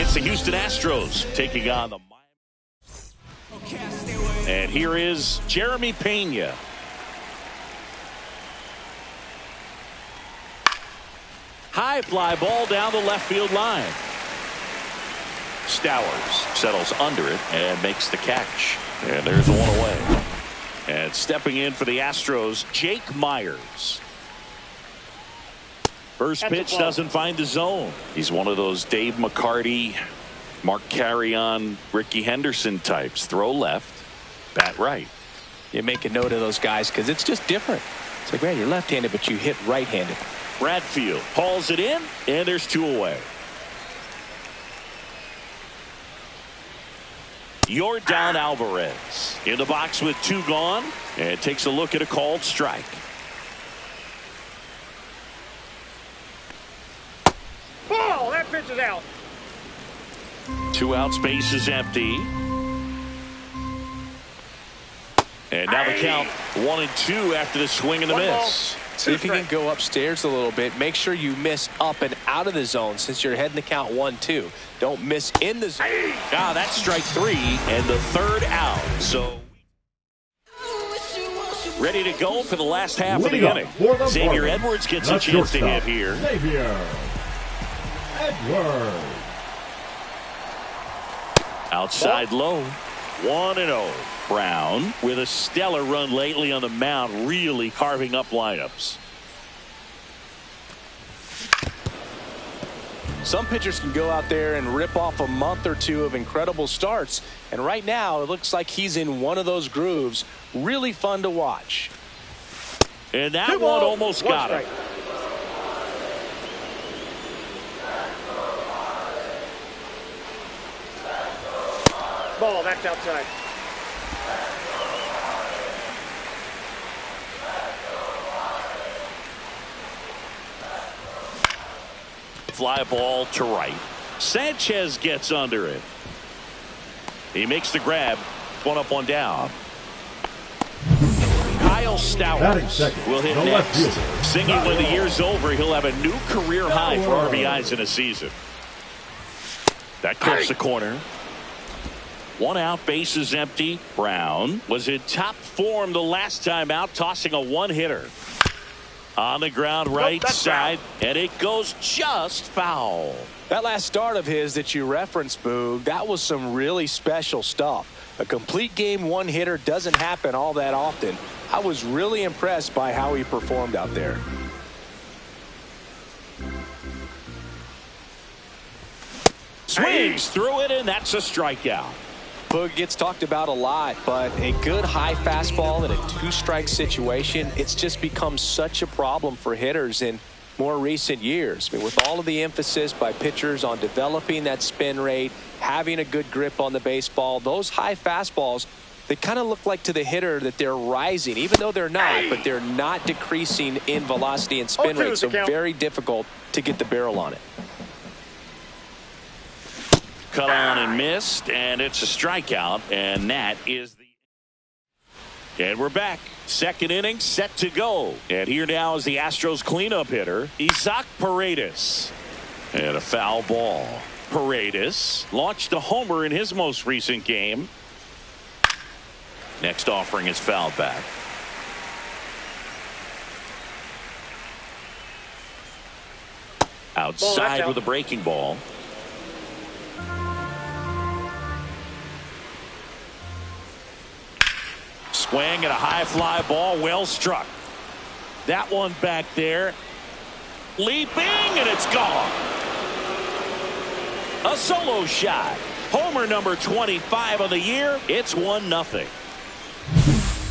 It's the Houston Astros taking on the Miami. And here is Jeremy Pena. High fly ball down the left field line. Stowers settles under it and makes the catch. And there's one away. And stepping in for the Astros, Jake Myers. First pitch doesn't find the zone. He's one of those Dave McCarty, Mark Carrion, Ricky Henderson types. Throw left, bat right. You make a note of those guys because it's just different. It's like, man, you're left-handed, but you hit right-handed. Bradfield hauls it in, and there's two away. Yordan Alvarez in the box with two gone, and takes a look at a called strike. Ball, that pitch is out. 2 outs, base is empty. And now the count 1-2 after the swing and the miss. See if you can go upstairs a little bit. Make sure you miss up and out of the zone since you're heading the count 1-2. Don't miss in the zone. Ah, that's strike 3 and the third out. So ready to go for the last half of the inning. Xavier Edwards gets a chance to hit here. Xavier Edwards. Outside low. 1-0. Brown with a stellar run lately on the mound, really carving up lineups. Some pitchers can go out there and rip off a month or two of incredible starts, and right now it looks like he's in one of those grooves. Really fun to watch. And that one almost got him. Ball, that's outside. Fly ball to right. Sanchez gets under it. He makes the grab. One up, one down. Kyle Stowers will hit next. Singing when the year's over, he'll have a new career high for RBIs in a season. That clips the corner. 1 out, base is empty. Brown was in top form the last time out, tossing a one-hitter. On the ground right side, and it goes just foul. That last start of his that you referenced, Boog, that was some really special stuff. A complete game one-hitter doesn't happen all that often. I was really impressed by how he performed out there. Swings through it, and that's a strikeout. Boog gets talked about a lot, but a good high fastball in a 2-strike situation, it's just become such a problem for hitters in more recent years. I mean, with all of the emphasis by pitchers on developing that spin rate, having a good grip on the baseball, those high fastballs, they kind of look like to the hitter that they're rising, even though they're not, but they're not decreasing in velocity and spin rate, so very difficult to get the barrel on it. Cut on and missed, and it's a strikeout, and that is the. And we're back. Second inning set to go. And here now is the Astros cleanup hitter, Isaac Paredes. And a foul ball. Paredes launched a homer in his most recent game. Next offering is fouled back. Outside with a breaking ball. Swing and a high fly ball, well struck. That one back there. Leaping, and it's gone. A solo shot. Homer number 25 of the year. It's 1-0.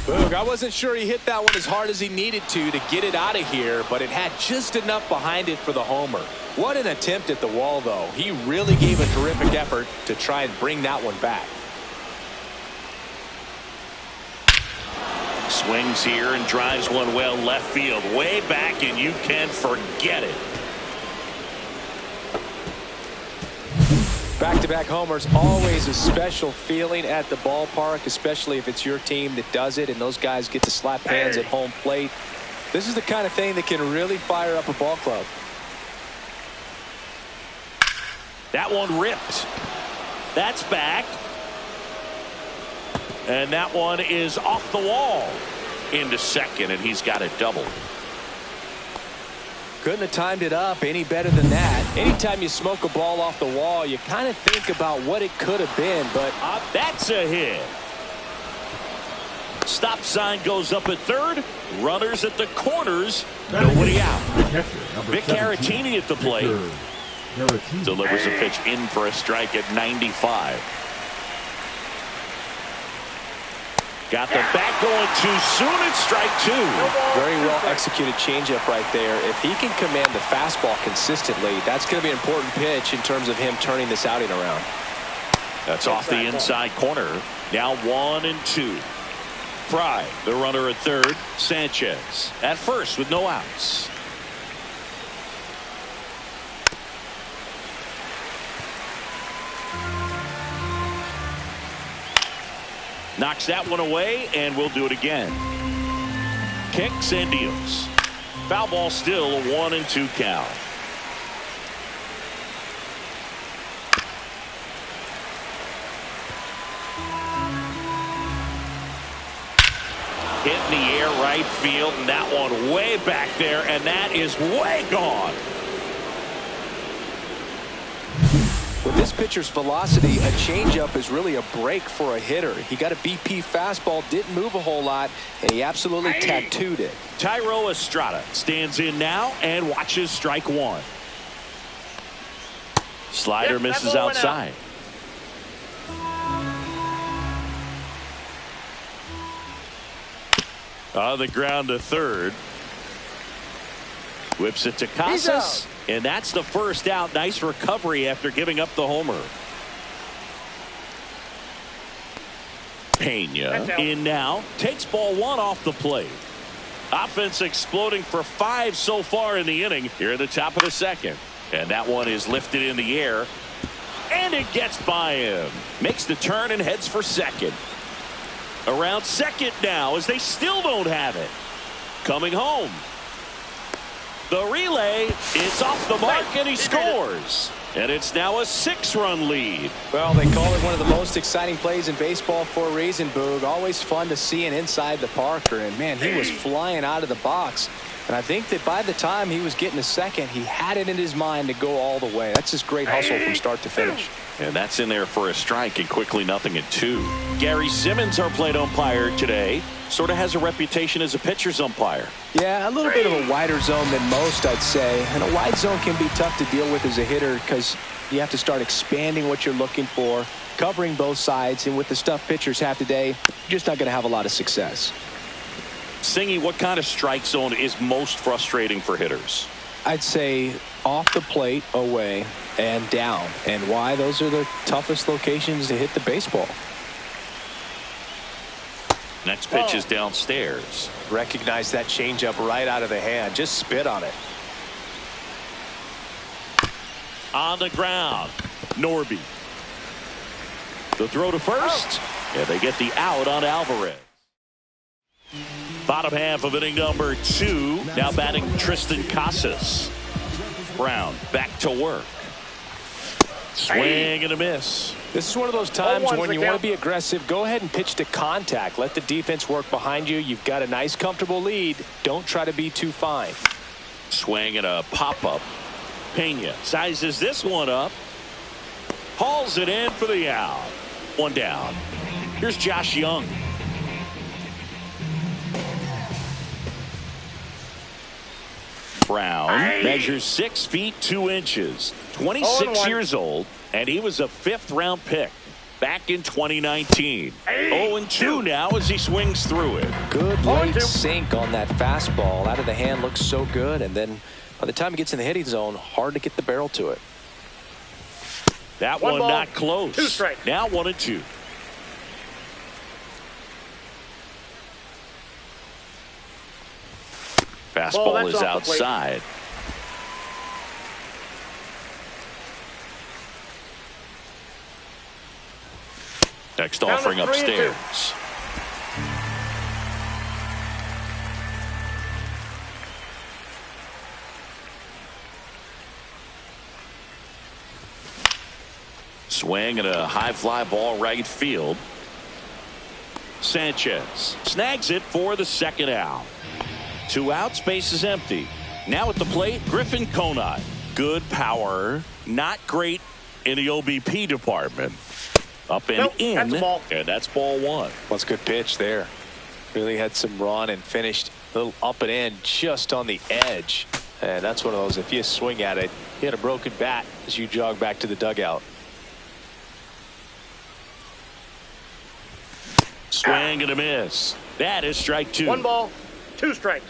Boog, I wasn't sure he hit that one as hard as he needed to get it out of here, but it had just enough behind it for the homer. What an attempt at the wall, though. He really gave a terrific effort to try and bring that one back. Swings here and drives one well left field, way back, and you can forget it. Back-to-back homers, always a special feeling at the ballpark, especially if it's your team that does it and those guys get to slap hands at home plate. This is the kind of thing that can really fire up a ball club. That one ripped. That's back. And that one is off the wall into second, and he's got a double. Couldn't have timed it up any better than that. Anytime you smoke a ball off the wall, you kind of think about what it could have been, but that's a hit. Stop sign goes up at third. Runners at the corners. Nobody out. Vic Caratini at the plate. Delivers a pitch in for a strike at 95. Got the bat going too soon. It's strike two. Very well executed changeup right there. If he can command the fastball consistently, that's going to be an important pitch in terms of him turning this outing around. That's off the inside corner. Now 1-2. Fry, the runner at third. Sanchez at first with no outs. Knocks that one away, and we'll do it again. Kicks and deals. Foul ball still, a 1-2 count. Hit in the air right field, and that one way back there, and that is way gone. With this pitcher's velocity, a changeup is really a break for a hitter. He got a BP fastball, didn't move a whole lot, and he absolutely tattooed it. Thairo Estrada stands in now and watches strike one. Slider misses outside. On the ground to third. Whips it to Casas. And that's the first out. Nice recovery after giving up the homer. Pena in now. Takes ball one off the plate. Offense exploding for 5 so far in the inning. Here at the top of the second. And that one is lifted in the air. And it gets by him. Makes the turn and heads for second. Around second now as they still don't have it. Coming home. The relay is off the mark, and he scores. And it's now a 6-run lead. Well, they call it one of the most exciting plays in baseball for a reason, Boog. Always fun to see an inside the Parker. And, man, he was flying out of the box. And I think that by the time he was getting a second, he had it in his mind to go all the way. That's just great hustle from start to finish. And that's in there for a strike, and quickly 0-2. Gary Simmons, our plate umpire today, sort of has a reputation as a pitcher's umpire. Yeah, a little bit of a wider zone than most, I'd say. And a wide zone can be tough to deal with as a hitter because you have to start expanding what you're looking for, covering both sides. And with the stuff pitchers have today, you're just not going to have a lot of success. Singy, what kind of strike zone is most frustrating for hitters? I'd say off the plate, away, and down. And why? Those are the toughest locations to hit the baseball. Next pitch is downstairs. Recognize that changeup right out of the hand. Just spit on it. On the ground, Norby. The throw to first. And they get the out on Alvarez. Bottom half of inning number 2. Now batting Tristan Casas. Brown back to work. Swing and a miss. This is one of those times when you want to be aggressive. Go ahead and pitch to contact. Let the defense work behind you. You've got a nice, comfortable lead. Don't try to be too fine. Swing and a pop-up. Pena sizes this one up. Hauls it in for the out. One down. Here's Josh Young. Brown measures 6 feet 2 inches. 26 years old, and he was a 5th-round pick back in 2019. 0-2 now as he swings through it. Good late sink on that fastball. Out of the hand looks so good, and then by the time he gets in the hitting zone, hard to get the barrel to it. That one not close. 2 strikes. Now 1-2. Fastball is outside. Next offering upstairs. Swing and a high fly ball right field. Sanchez snags it for the second out. 2 outs, base is empty. Now at the plate, Griffin Conine. Good power, not great in the OBP department. Up and in, that's a ball. And that's ball 1. Well, it's a good pitch there. Really had some run and finished a little up and in just on the edge. And that's one of those, if you swing at it, you had a broken bat as you jog back to the dugout. Swing and a miss. That is strike 2. 1 ball, 2 strikes.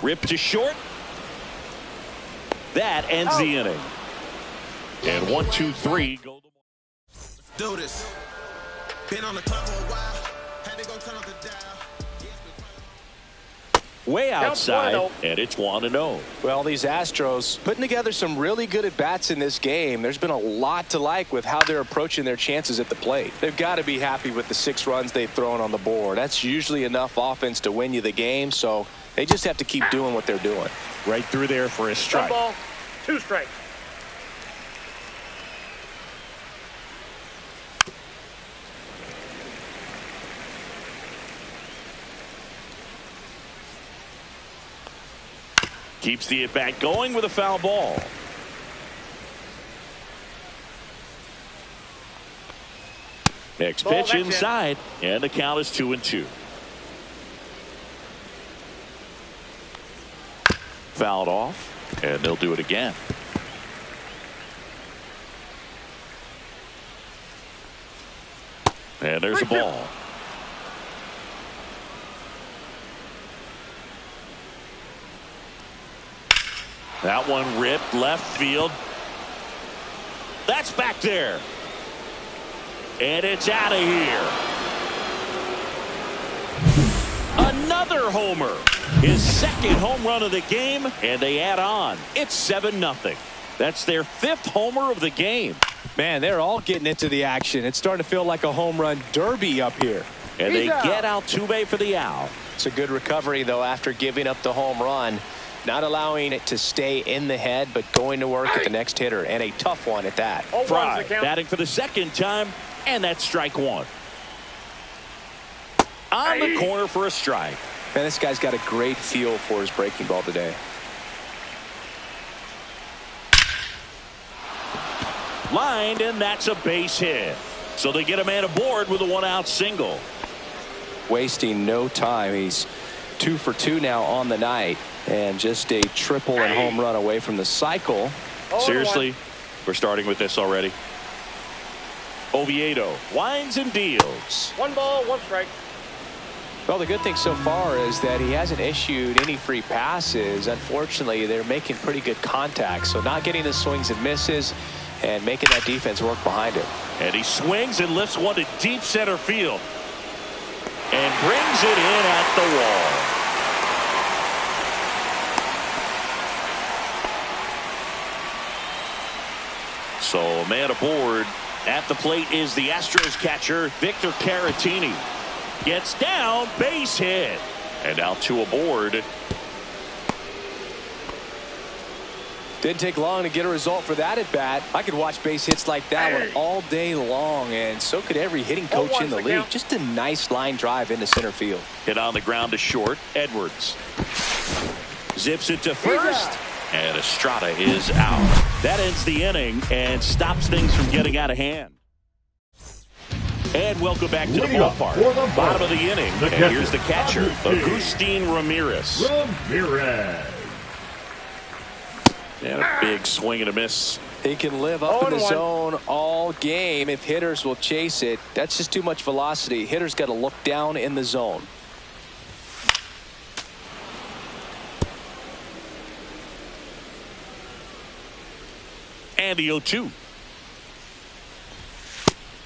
Rip to short. That ends the inning. And 1, 2, 3 go. Do this. Been on the clock for a while. Had to go turn up the dial. Way outside, and it's 1-0. Well, these Astros putting together some really good at-bats in this game. There's been a lot to like with how they're approaching their chances at the plate. They've got to be happy with the 6 runs they've thrown on the board. That's usually enough offense to win you the game, so they just have to keep doing what they're doing. Right through there for a strike. 1 ball, 2 strikes. Keeps the at-bat going with a foul ball. Next pitch inside, and the count is 2-2. Fouled off, and they'll do it again. And there's a ball. That one ripped left field. That's back there. And it's out of here. Another homer. His second home run of the game, and they add on. It's 7-0. That's their 5th homer of the game. Man, they're all getting into the action. It's starting to feel like a home run derby up here. And they get Altuve for the out. It's a good recovery, though, after giving up the home run. Not allowing it to stay in the head, but going to work at the next hitter, and a tough one at that. Fry batting for the second time, and that's strike 1. On the corner for a strike. Man, this guy's got a great feel for his breaking ball today. Lined, and that's a base hit. So they get a man aboard with a 1-out single. Wasting no time. He's 2 for 2 now on the night. And just a triple and home run away from the cycle. Seriously, we're starting with this already. Oviedo winds and deals. 1 ball, 1 strike. Well, the good thing so far is that he hasn't issued any free passes. Unfortunately, they're making pretty good contact. So not getting the swings and misses and making that defense work behind him. And he swings and lifts one to deep center field. And brings it in at the wall. So a man aboard at the plate is the Astros catcher, Victor Caratini. Gets down, base hit. And now 2 aboard. Didn't take long to get a result for that at bat. I could watch base hits like that one all day long, and so could every hitting coach in the league. Just a nice line drive into center field. Hit on the ground to short. Edwards zips it to first. And Estrada is out. That ends the inning and stops things from getting out of hand. And welcome back to the ballpark. Bottom of the inning. And here's the catcher, Agustin Ramirez. And a big swing and a miss. He can live up in the zone all game if hitters will chase it. That's just too much velocity. Hitters got to look down in the zone. And the 0-2.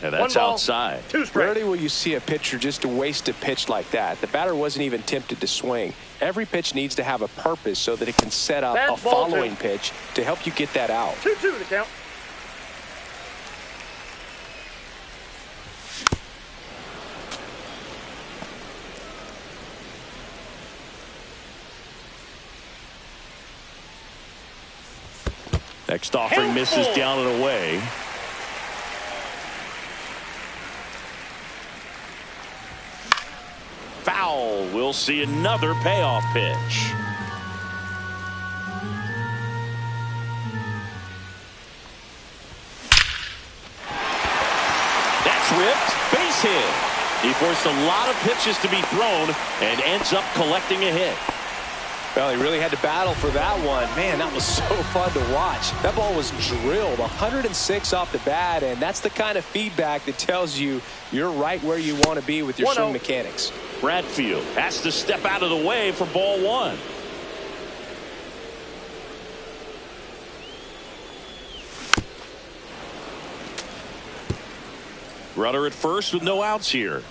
And that's outside. Rarely will you see a pitcher just waste a pitch like that. The batter wasn't even tempted to swing. Every pitch needs to have a purpose so that it can set up a following pitch to help you get that out. 2-2 the count. Next offering misses down and away. Foul. We'll see another payoff pitch. That's ripped. Base hit. He forced a lot of pitches to be thrown and ends up collecting a hit. Well, he really had to battle for that one. Man, that was so fun to watch. That ball was drilled 106 off the bat, and that's the kind of feedback that tells you you're right where you want to be with your swing mechanics. Bradfield has to step out of the way for ball one. Runner at first with no outs here.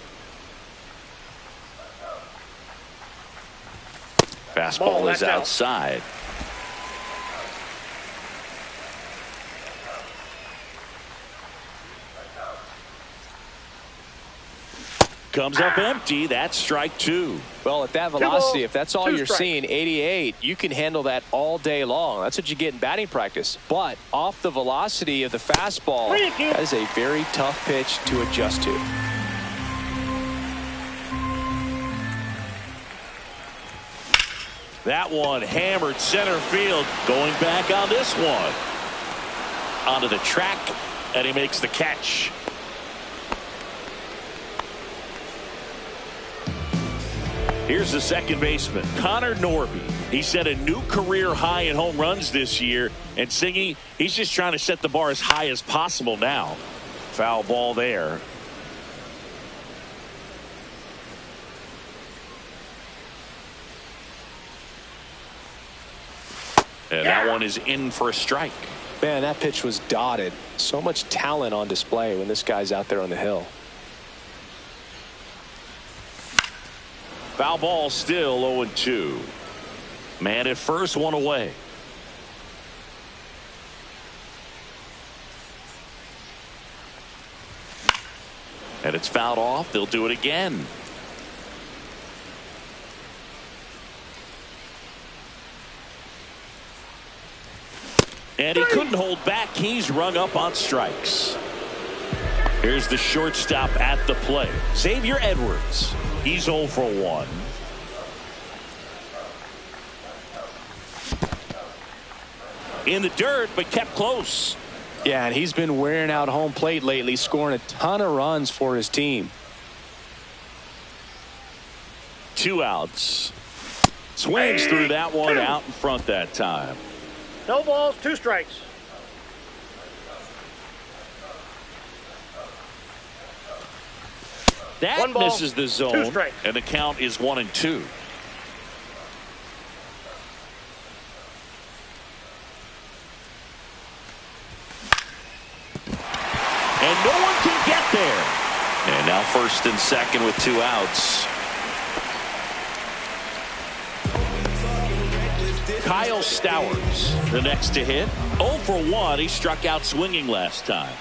Fastball is outside. Comes up empty. That's strike two. Well, at that velocity, if that's all you're seeing, 88, you can handle that all day long. That's what you get in batting practice. But off the velocity of the fastball, that is a very tough pitch to adjust to. That one hammered center field. Going back on this one. Onto the track, and he makes the catch. Here's the second baseman, Connor Norby. He set a new career high in home runs this year. And Singy, he's just trying to set the bar as high as possible now. Foul ball there. And that one is in for a strike. Man, that pitch was dotted. So much talent on display when this guy's out there on the hill. Foul ball still 0-2. Man at first, one away. And it's fouled off. They'll do it again. And he couldn't hold back. He's rung up on strikes. Here's the shortstop at the plate, Xavier Edwards. He's 0 for 1. In the dirt, but kept close. Yeah, and he's been wearing out home plate lately, scoring a ton of runs for his team. 2 outs. Swings through that one out in front that time. No balls, 2 strikes. That misses the zone, and the count is 1-2. And no one can get there. And now first and second with 2 outs. Kyle Stowers, the next to hit. 0 for 1. He struck out swinging last time.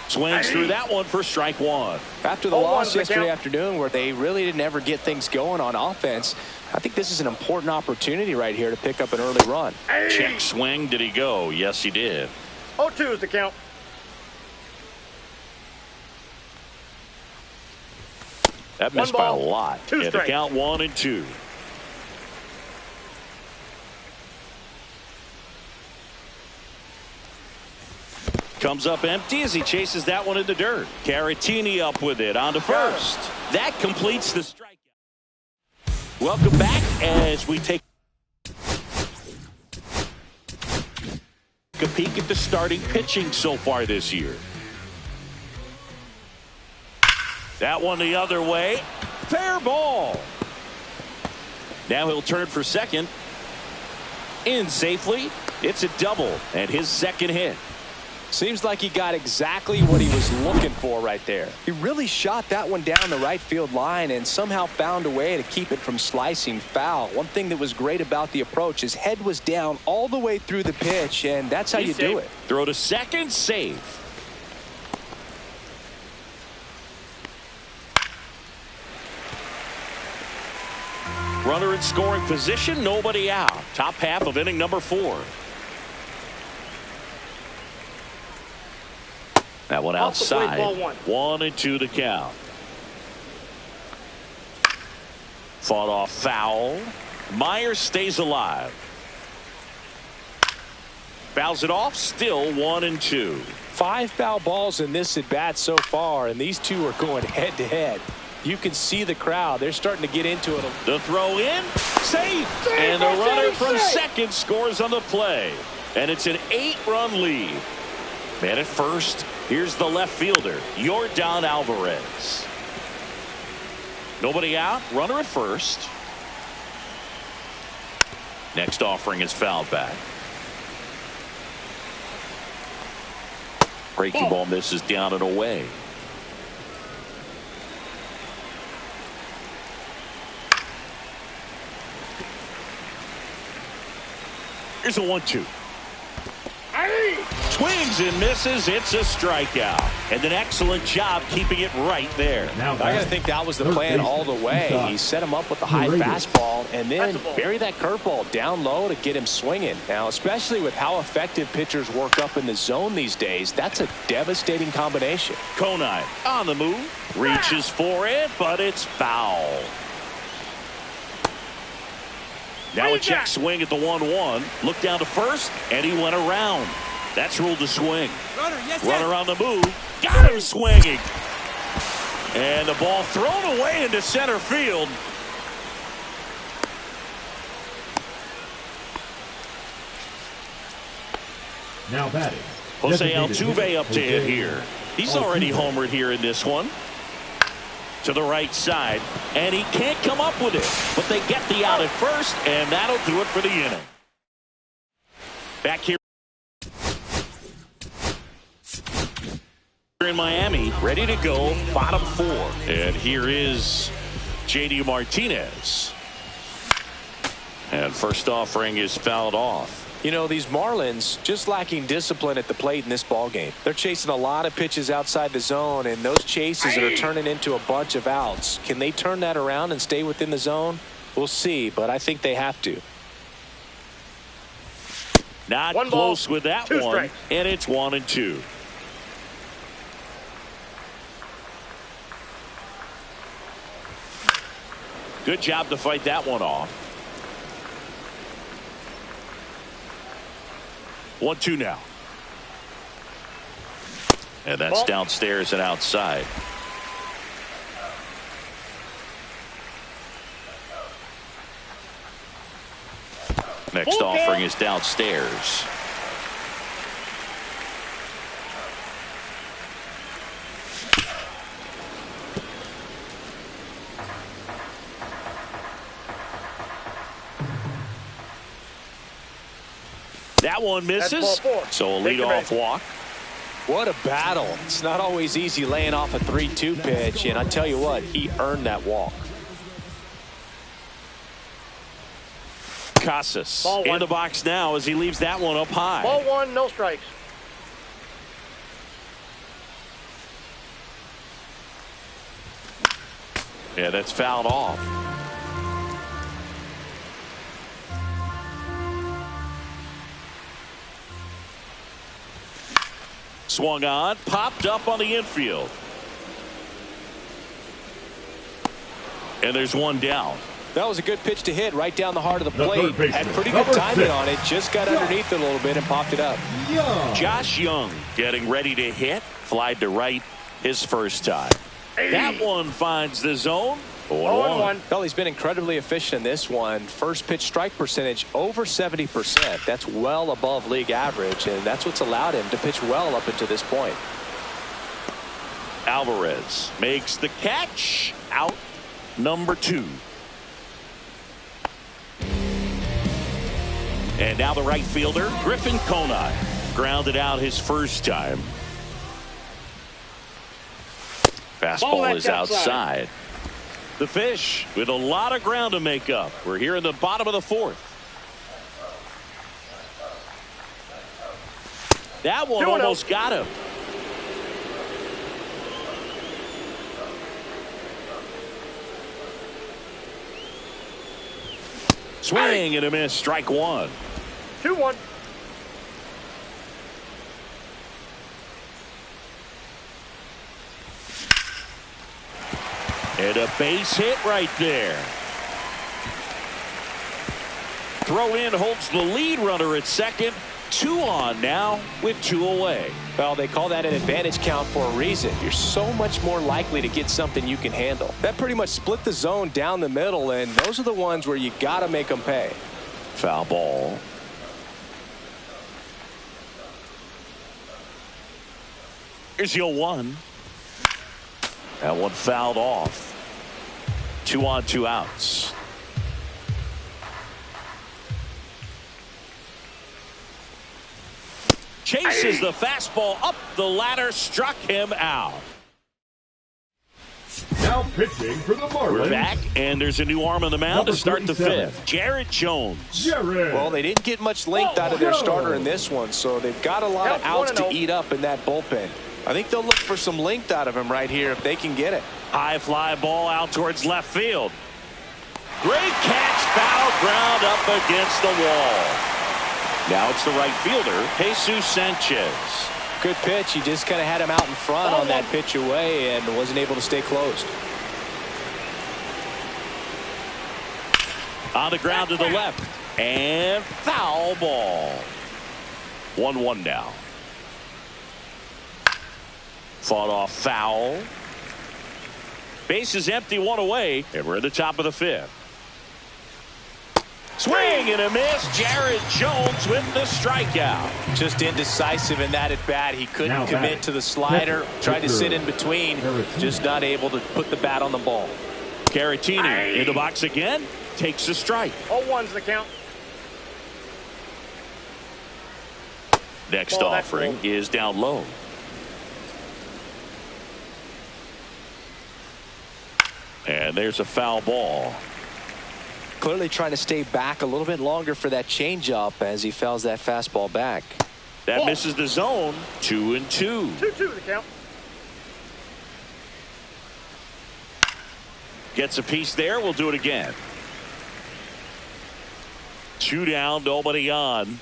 Swings through that one for strike 1. After the loss yesterday afternoon where they really didn't ever get things going on offense, I think this is an important opportunity right here to pick up an early run. Check swing. Did he go? Yes, he did. 0-2 is the count. That missed by a lot. And the count 1-2. Comes up empty as he chases that one in the dirt. Caratini up with it onto first. That completes the strikeout. Welcome back as we take a peek at the starting pitching so far this year. That one the other way. Fair ball. Now he'll turn for second. In safely. It's a double and his second hit. Seems like he got exactly what he was looking for right there. He really shot that one down the right field line and somehow found a way to keep it from slicing foul. One thing that was great about the approach, his head was down all the way through the pitch, and that's how you do it. Throw to second, save. Runner in scoring position, nobody out. Top half of inning number 4. That one Off the plate, outside. ball one. 1-2 the count. Fought off foul. Myers stays alive. Fouls it off. Still 1-2. 5 foul balls in this at bat so far, and these two are going head to head. You can see the crowd. They're starting to get into it. The throw in. Safe. And the runner from second scores on the play. And it's an 8-run lead. Man at first. Here's the left fielder, Yordan Alvarez. Nobody out. Runner at first. Next offering is fouled back. Breaking ball misses down and away. Here's a 1-2. Swings and misses. It's a strikeout. And an excellent job keeping it right there. I got to think that was the plan all the way. He set him up with the high fastball and then bury that curveball down low to get him swinging. Now, especially with how effective pitchers work up in the zone these days, that's a devastating combination. Conine on the move. Reaches for it, but it's foul. Now a check swing at the 1-1. Look down to first, and he went around. That's ruled a swing. Runner on the move. Got him swinging. And the ball thrown away into center field. Now batting. Jose Altuve up to hit here. He's already homered here in this one. To the right side, and he can't come up with it, but they get the out at first, and that'll do it for the inning. Back here in Miami, ready to go, bottom 4. And here is JD Martinez. And first offering is fouled off. You know, these Marlins just lacking discipline at the plate in this ballgame. They're chasing a lot of pitches outside the zone, and those chases are turning into a bunch of outs. Can they turn that around and stay within the zone? We'll see, but I think they have to. Not one close ball, with that 2 one, strikes. and it's 1-2. Good job to fight that one off. 1-2 now. And that's downstairs and outside. Next offering is downstairs. That one misses. So a leadoff walk. What a battle. It's not always easy laying off a 3-2 pitch, and I tell you what, he earned that walk. Casas in the box now as he leaves that one up high. Ball 1, no strikes. Yeah, that's fouled off. Swung on, popped up on the infield. And there's one down. That was a good pitch to hit right down the heart of the plate. Had pretty good timing on it. Just got underneath it a little bit and popped it up. Josh Young getting ready to hit. Flied to right his first time. That one finds the zone. 0-1. Well, he's been incredibly efficient in this one. First pitch strike percentage over 70%. That's well above league average, and that's what's allowed him to pitch well up until this point. Alvarez makes the catch. Out number 2. And now the right fielder, Griffin Conine, grounded out his first time. Fastball is outside. The Fish with a lot of ground to make up. We're here in the bottom of the 4th. That one almost got him. Swing and a miss. Strike 1. 2-1. And a base hit right there. Throw in holds the lead runner at second. 2 on now with 2 away. Well, they call that an advantage count for a reason. You're so much more likely to get something you can handle. That pretty much split the zone down the middle, and those are the ones where you got to make them pay. Foul ball. Here's your 1. That one fouled off. 2 on, 2 outs. Chases the fastball up the ladder, struck him out. Now pitching for the Marlins. We're back, and there's a new arm on the mound to start the 5th. Jared Jones. Well, they didn't get much length out of their starter in this one, so they've got a lot of outs to eat up in that bullpen. I think they'll look for some length out of him right here if they can get it. High fly ball out towards left field. Great catch, foul ground up against the wall. Now it's the right fielder, Jesus Sanchez. Good pitch. He just kind of had him out in front on that pitch away and wasn't able to stay closed. On the ground to the left. And foul ball. 1-1 now. Fought off foul. Base is empty, 1 away. And we're at the top of the 5th. Swing and a miss. Jared Jones with the strikeout. Just indecisive in that at bat. He couldn't commit to the slider. Tried to sit in between. Just not able to put the bat on the ball. Caratini in the box again. Takes a strike. 0-1's the count. Next offering is down low. And there's a foul ball. Clearly trying to stay back a little bit longer for that changeup as he fouls that fastball back. That misses the zone. 2-2. 2-2 the count. Gets a piece there. We'll do it again. 2 down, nobody on.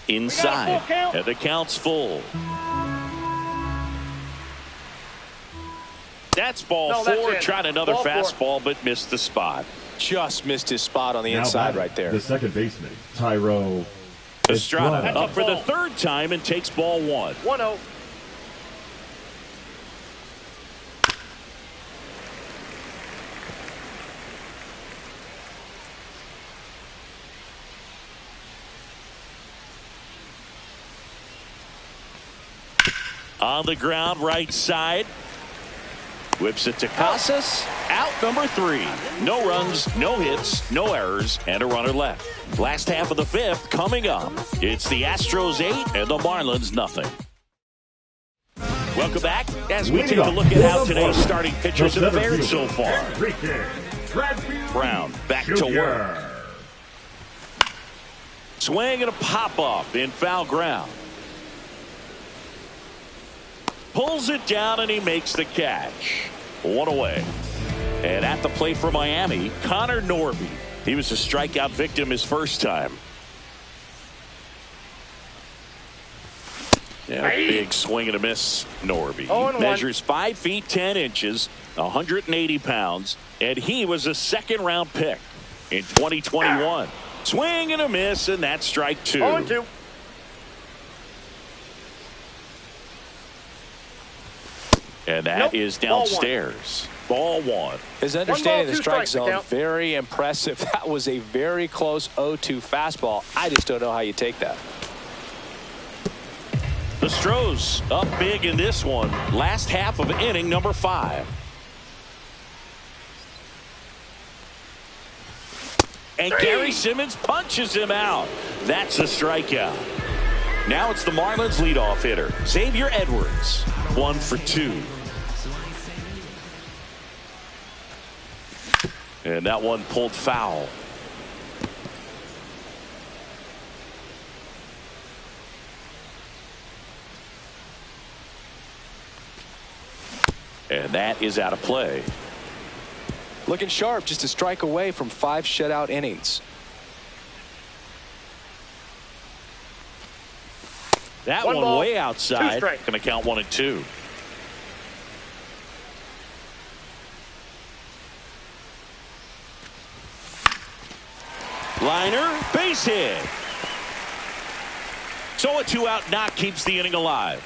Inside. And the count's full. That's ball 4. Tried another fastball, but missed the spot. Just missed his spot on the inside right there. The second baseman, Tyro Estrada up for the 3rd time and takes ball 1. 1-0. On the ground, right side. Whips it to Casas. Out number 3. No runs, no hits, no errors, and a runner left. Last half of the 5th coming up. It's the Astros 8 and the Marlins nothing. Welcome back as we take a look at how today's starting pitchers have fared so far. Brown back to work. Swing and a pop-up in foul ground. Pulls it down and he makes the catch. 1 away. And at the plate for Miami, Connor Norby. He was a strikeout victim his first time. Yeah, big swing and a miss, Norby. Measures 5 feet 10 inches, 180 pounds, and he was a second-round pick in 2021. Swing and a miss, and that's strike 2. 0-2. And that is downstairs. Ball 1. His understanding of the strike zone, very impressive. That was a very close 0-2 fastball. I just don't know how you take that. The Astros up big in this one. Last half of inning number 5. And Gary Simmons punches him out. That's a strikeout. Now it's the Marlins leadoff hitter, Xavier Edwards. 1 for 2. And that one pulled foul. And that is out of play. Looking sharp, just a strike away from 5 shutout innings. That one way outside. Going to count 1 and 2. Liner, base hit. So a 2-out knock keeps the inning alive.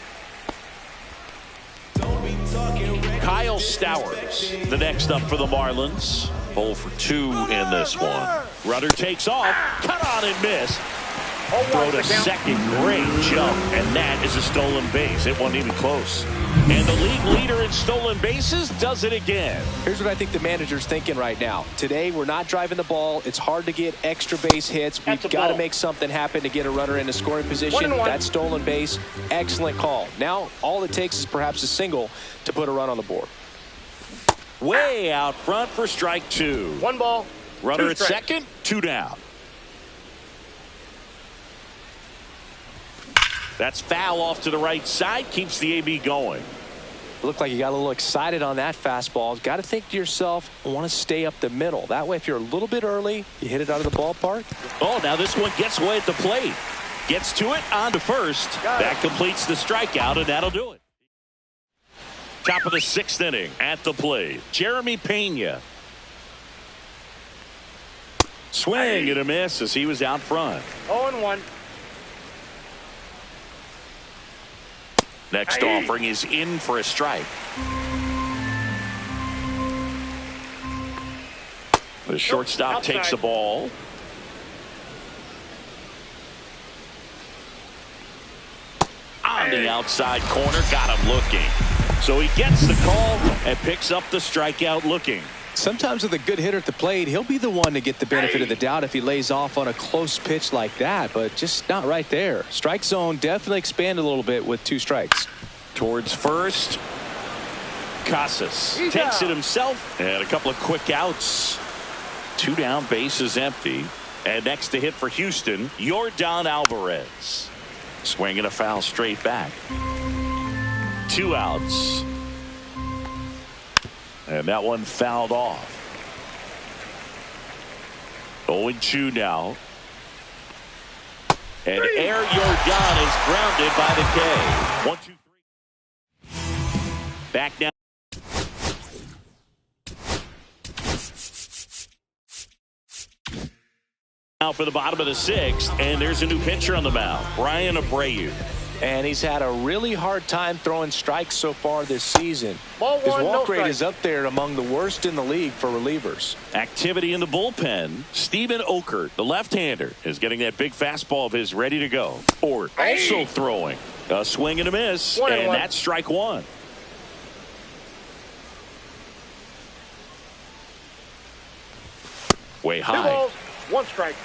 Kyle Stowers, the next up for the Marlins. 0 for 2 in this one. Runner takes off, cut on and miss. Throw to second, great jump, and that is a stolen base. It wasn't even close. And the league leader in stolen bases does it again. Here's what I think the manager's thinking right now. Today, we're not driving the ball. It's hard to get extra base hits. We've got to make something happen to get a runner in a scoring position. That stolen base, excellent call. Now, all it takes is perhaps a single to put a run on the board. Way out front for strike 2. 1 ball. Runner at second, 2 down. That's foul off to the right side, keeps the AB going. Looked like you got a little excited on that fastball. Got to think to yourself, I want to stay up the middle. That way, if you're a little bit early, you hit it out of the ballpark. Oh, now this one gets away at the plate. Gets to it, on to first. That completes the strikeout, and that'll do it. Top of the 6th inning at the plate. Jeremy Pena. Swing and a miss as he was out front. 0-1. Next offering is in for a strike. The shortstop takes the ball. On the outside corner, got him looking. So he gets the call and picks up the strikeout looking. Sometimes with a good hitter at the plate, he'll be the one to get the benefit of the doubt if he lays off on a close pitch like that, but just not right there. Strike zone definitely expanded a little bit with 2 strikes. Towards first, Casas takes it himself, and a couple of quick outs. 2 down, bases empty. And next to hit for Houston, Yordan Alvarez. Swinging a foul straight back. 2 outs. And that one fouled off. 0-2 now. And Air Yordan is grounded by the K. 1, 2, 3. Back now. Now for the bottom of the 6th, and there's a new pitcher on the mound, Brian Abreu. And he's had a really hard time throwing strikes so far this season. His walk rate is up there among the worst in the league for relievers. Activity in the bullpen. Steven Okert, the left-hander, is getting that big fastball of his ready to go. Ort also throwing. A swing and a miss, and that's strike 1. Way high. 2 balls, 1 strike.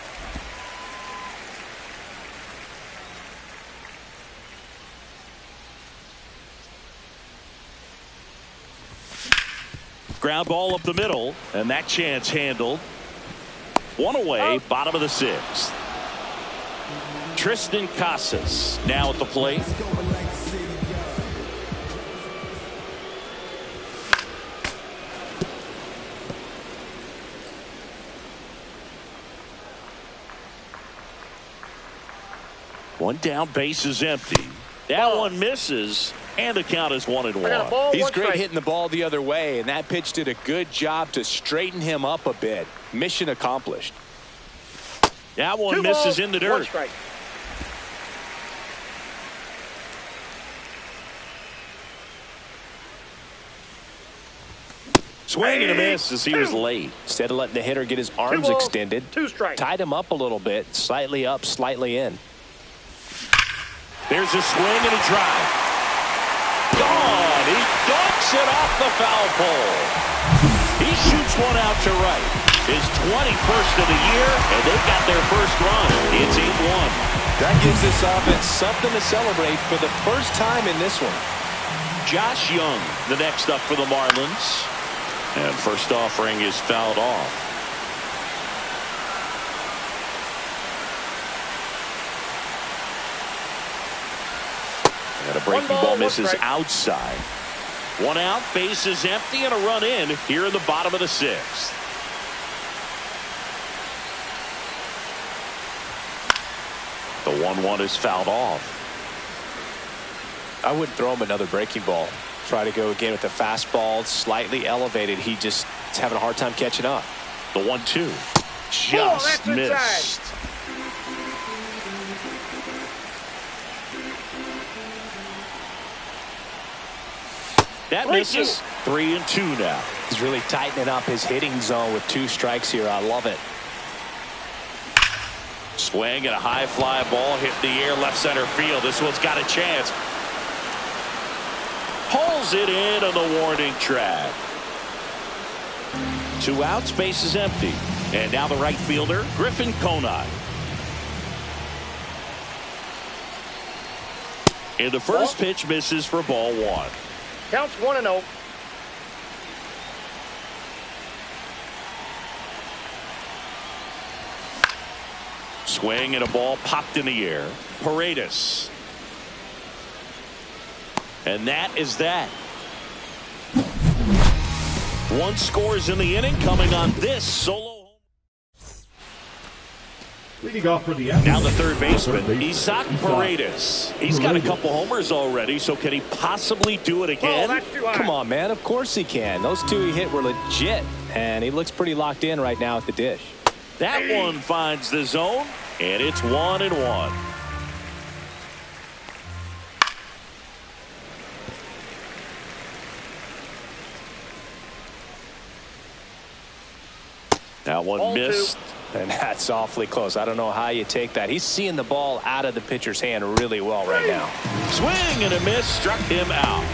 Ground ball up the middle, and that chance handled. 1 away, bottom of the 6th. Tristan Casas now at the plate. One down, base is empty. That one misses, and the count is 1-1. He's great hitting the ball the other way, and that pitch did a good job to straighten him up a bit. Mission accomplished. That one misses in the dirt. 1 strike. Swing and a miss as he was late. Instead of letting the hitter get his arms extended, 2 strikes. tied him up a little bit, slightly up, slightly in. There's a swing and a drive. Gone. He dunks it off the foul pole. He shoots one out to right. His 21st of the year, and they've got their first run. It's 8-1. That gives this offense something to celebrate for the first time in this one. Josh Young, the next up for the Marlins. And first offering is fouled off. And a breaking ball misses outside. 1 out, base is empty, and a run in here in the bottom of the 6th. The 1-1 is fouled off. I wouldn't throw him another breaking ball. Try to go again with the fastball, slightly elevated. He just is having a hard time catching up. The 1-2. just missed. That misses. 3-2 now. He's really tightening up his hitting zone with 2 strikes here. I love it. Swing and a high fly ball hit in the air left center field. This one's got a chance. Pulls it in on the warning track. 2 outs, base is empty. And now the right fielder, Griffin Conine. And the first pitch misses for ball 1. Counts 1-0. Swing and a ball popped in the air. Paredes. And that is that. 1 scores in the inning coming on this solo. Leading off for the Astros. Now the third baseman, Isaac Paredes. He's got a couple homers already, so can he possibly do it again? That's too high. Come on, man. Of course he can. Those 2 he hit were legit, and he looks pretty locked in right now at the dish. That one finds the zone, and it's 1-1. That one Ball missed. 2. And that's awfully close. I don't know how you take that. He's seeing the ball out of the pitcher's hand really well right now. Swing and a miss, struck him out.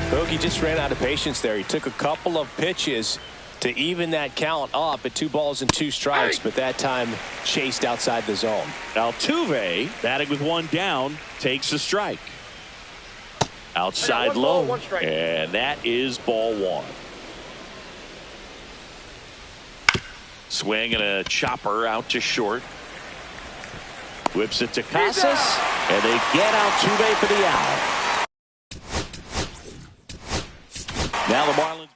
Bogey just ran out of patience there. He took a couple of pitches to even that count up at 2 balls and 2 strikes, but that time chased outside the zone. Altuve, batting with 1 down, takes a strike. Outside 1 ball, low, 1 strike. and that is ball 1. Swing and a chopper out to short. Whips it to Casas, and they get Altuve for the out. Now the Marlins.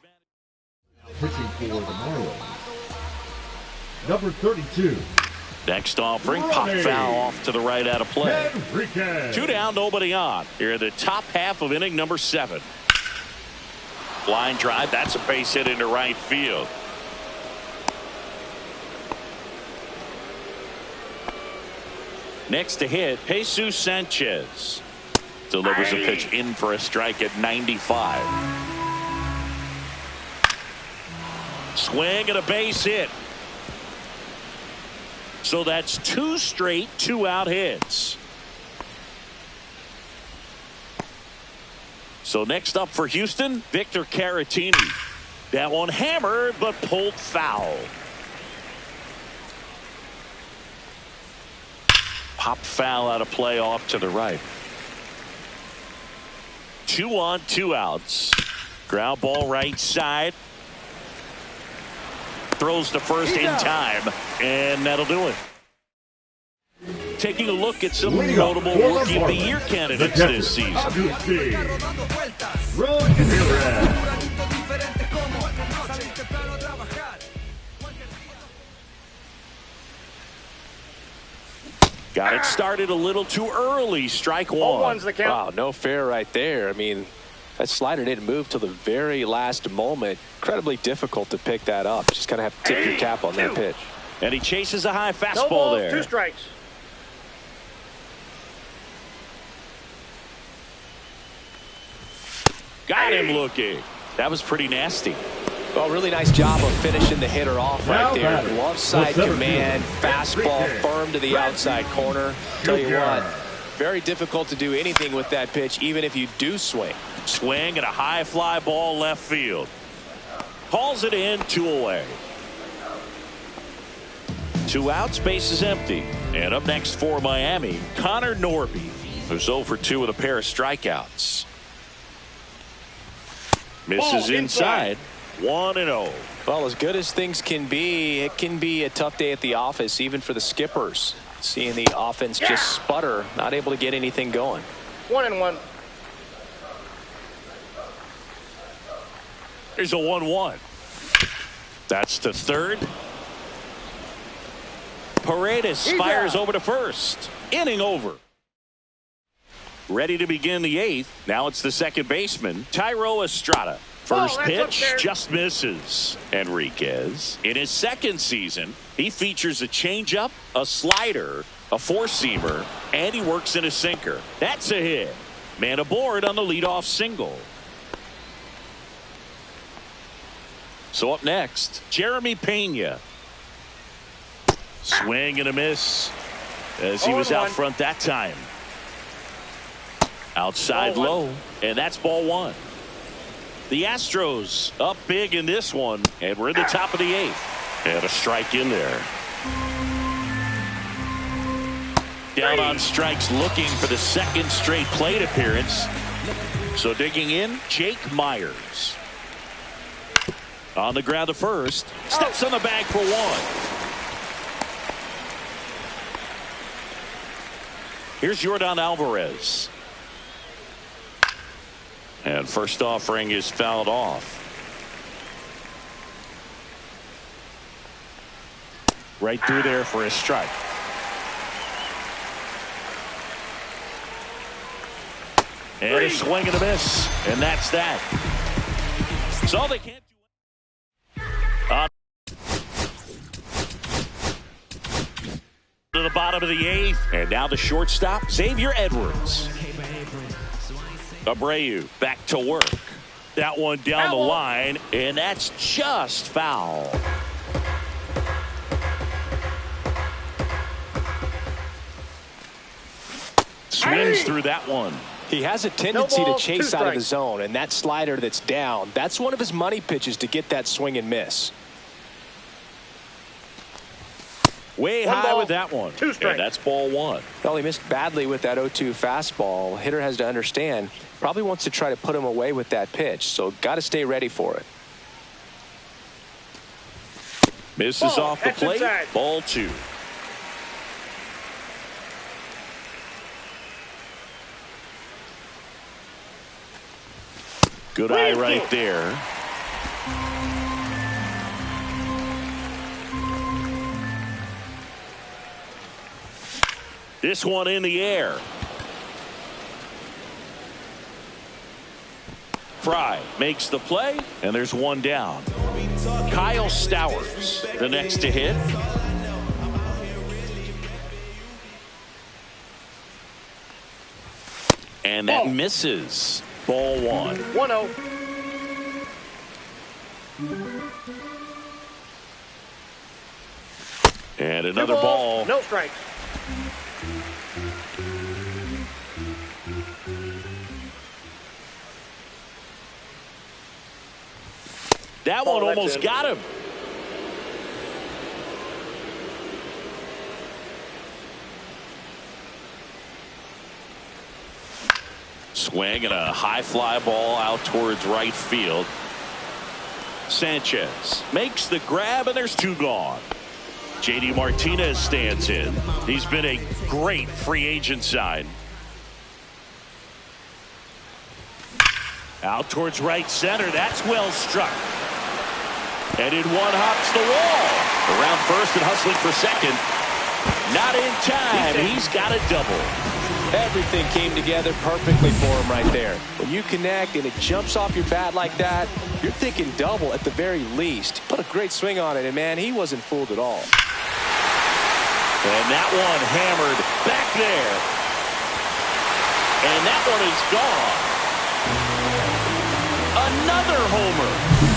Pitching for the Marlins. Number 32. Next offering, pop foul off to the right out of play. Enriquez. 2 down, nobody on. Here in the top half of inning number 7. Line drive, that's a base hit into right field. Next to hit, Jesus Sanchez. Delivers a pitch in for a strike at 95. Swing and a base hit. So that's 2 straight 2-out hits. So next up for Houston, Victor Caratini. That one hammered but pulled foul. Pop foul out of play off to the right. 2 on, 2 outs. Ground ball right side. Throws to first in time, and that'll do it. Taking a look at some notable Rookie of the Year candidates this season. Got it started a little too early. Strike 1. 1's the count. Wow, no fair right there. I mean, that slider didn't move till the very last moment. Incredibly difficult to pick that up. Just kind of have to tip your cap on that pitch. And he chases a high No fastball balls, there. 2 strikes. Got him looking. That was pretty nasty. Well, really nice job of finishing the hitter off right there. batting. Glove side command, fastball firm to the outside corner. Tell you what, very difficult to do anything with that pitch, even if you do swing. Swing and a high fly ball left field. Hauls it in, 2 away. 2 outs, base is empty. And up next for Miami, Connor Norby, who's 0 for 2 with a pair of strikeouts. Misses inside. 1-0. Well, as good as things can be, it can be a tough day at the office, even for the skippers. Seeing the offense just sputter, not able to get anything going. 1-1. Here's a 1-1. That's to third. Paredes fires over to first. Inning over. Ready to begin the 8th. Now it's the second baseman, Thairo Estrada. First that's up pitch there. just misses. Enriquez, in his second season, he features a changeup, a slider, a four-seamer, and he works in a sinker. That's a hit. Man aboard on the leadoff single. So up next, Jeremy Pena. Swing and a miss as he was out front that time. Outside low, and that's ball one. The Astros up big in this one, and we're in the top of the eighth. And a strike in there. Down on strikes, looking for the second straight plate appearance. So digging in, Jake Myers. On the ground to first. Steps on the bag for one. Here's Yordan Alvarez. And first offering is fouled off. Right through there for a strike. And a swing and a miss. And that's that. So they can't do it. To the bottom of the eighth. And now the shortstop, Xavier Edwards. Abreu back to work. That one down the line, and that's just foul. Swings through that one. He has a tendency to chase out of the zone, and that slider that's down, that's one of his money pitches to get that swing and miss. Way high with that one. And that's ball one. Well, he missed badly with that 0-2 fastball. Hitter has to understand, probably wants to try to put him away with that pitch, so got to stay ready for it. Misses off the plate. Ball two. Good eye right there. This one in the air. Fry makes the play, and there's one down. Kyle Stowers, the next to hit. And that misses. Ball one. 1-0. And another ball. No strikes. That one almost got him. Swing and a high fly ball out towards right field. Sanchez makes the grab, and there's two gone. JD Martinez stands in. He's been a great free agent sign. Out towards right center. That's well struck. And in one hops the wall. Around first and hustling for second. Not in time. He's got a double. Everything came together perfectly for him right there. When you connect and it jumps off your bat like that, you're thinking double at the very least. Put a great swing on it, and man, he wasn't fooled at all. And that one hammered back there. And that one is gone. Another homer.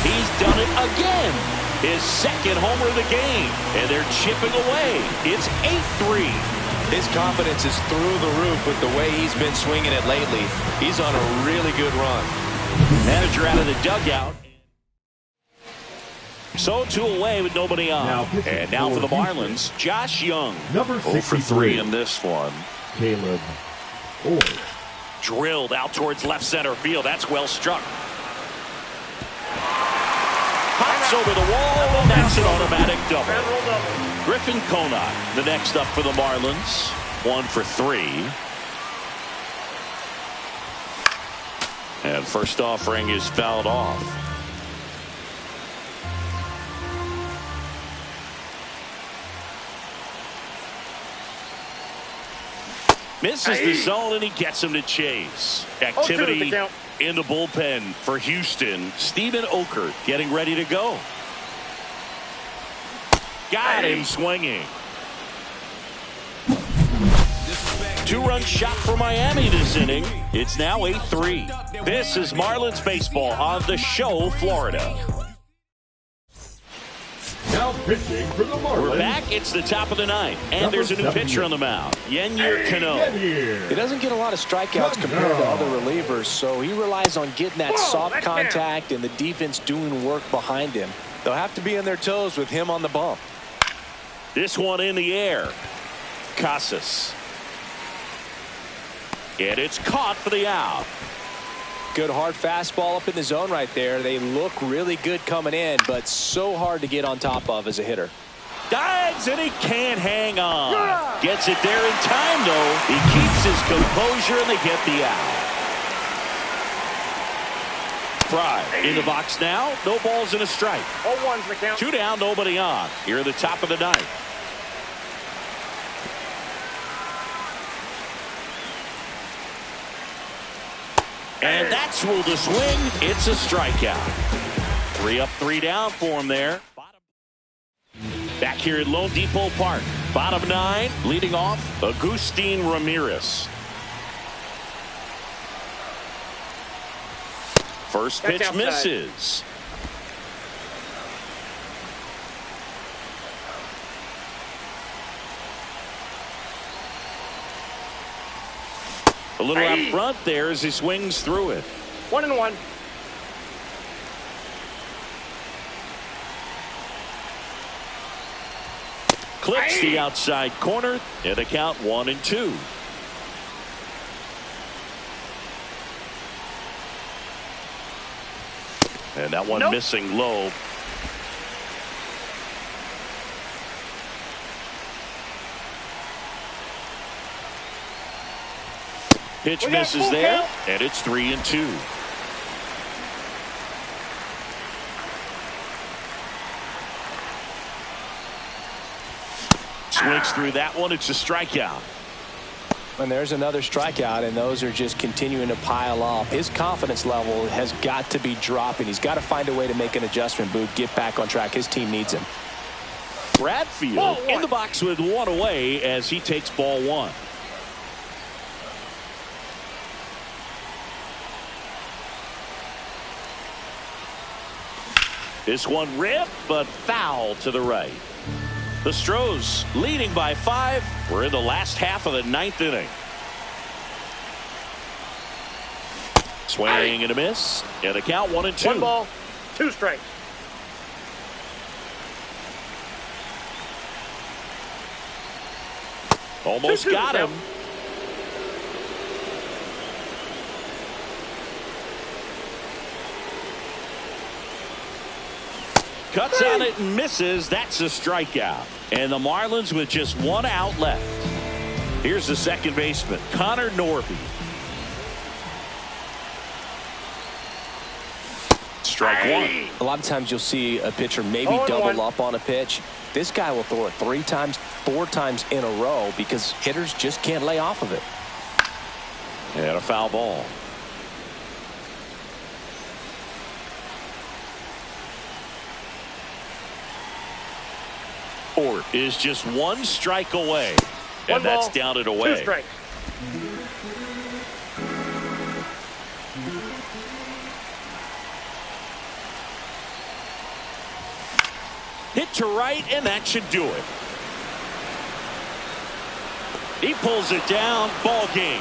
He's done it again. His second homer of the game. And they're chipping away. It's 8-3. His confidence is through the roof with the way he's been swinging it lately. He's on a really good run. Manager out of the dugout. So 2 away with nobody on. And now for the Marlins, Josh Young. Number 0 for 3 in this one. Caleb Ford. Drilled out towards left center field. That's well struck. Pops over the wall, and that's an automatic double. Griffin Conant, the next up for the Marlins. 1 for 3. And first offering is fouled off. Misses the zone, and he gets him to chase. Activity In the bullpen for Houston, Steven Okert getting ready to go. Got him swinging. 2-run shot for Miami this inning. It's now 8-3. This is Marlins baseball on The Show, Florida. Now pitching for the Marlins. We're back. It's the top of the ninth, and there's a new pitcher on the mound, Yennier Cano. He doesn't get a lot of strikeouts compared to other relievers, so he relies on getting that soft contact and the defense doing work behind him. They'll have to be on their toes with him on the bump. This one in the air. Casas. And it's caught for the out. Good hard fastball up in the zone right there. They look really good coming in, but so hard to get on top of as a hitter. Dives and he can't hang on. Gets it there in time though. He keeps his composure and they get the out. Fry in the box now. No balls and a strike. 0-1's the count. 2 down, nobody on. Here at the top of the ninth. And that's ruled a swing. It's a strikeout. 3 up, 3 down for him there. Back here at Lone Depot Park. Bottom 9, leading off, Agustin Ramirez. First pitch misses. A little out front there as he swings through it. 1-1. Clips the outside corner and the count 1-2. And that one missing low. Pitch misses there, and it's 3-2. Swings through that one. It's a strikeout. And there's another strikeout, and those are just continuing to pile up. His confidence level has got to be dropping. He's got to find a way to make an adjustment, Boog, get back on track. His team needs him. Bradfield in the box with 1 away as he takes ball 1. This one ripped, but foul to the right. The Astros leading by 5. We're in the last half of the 9th inning. Swing and a miss. And the count 1-2. 1 ball, 2 strikes. Almost got him. Cuts on it and misses. That's a strikeout. And the Marlins with just 1 out left. Here's the second baseman, Connor Norby. Strike 1. A lot of times you'll see a pitcher maybe double up on a pitch. This guy will throw it 3 times, 4 times in a row because hitters just can't lay off of it. And a foul ball. Ford is just 1 strike away. And that's down and away. 2 strikes. Hit to right, and that should do it. He pulls it down. Ball game.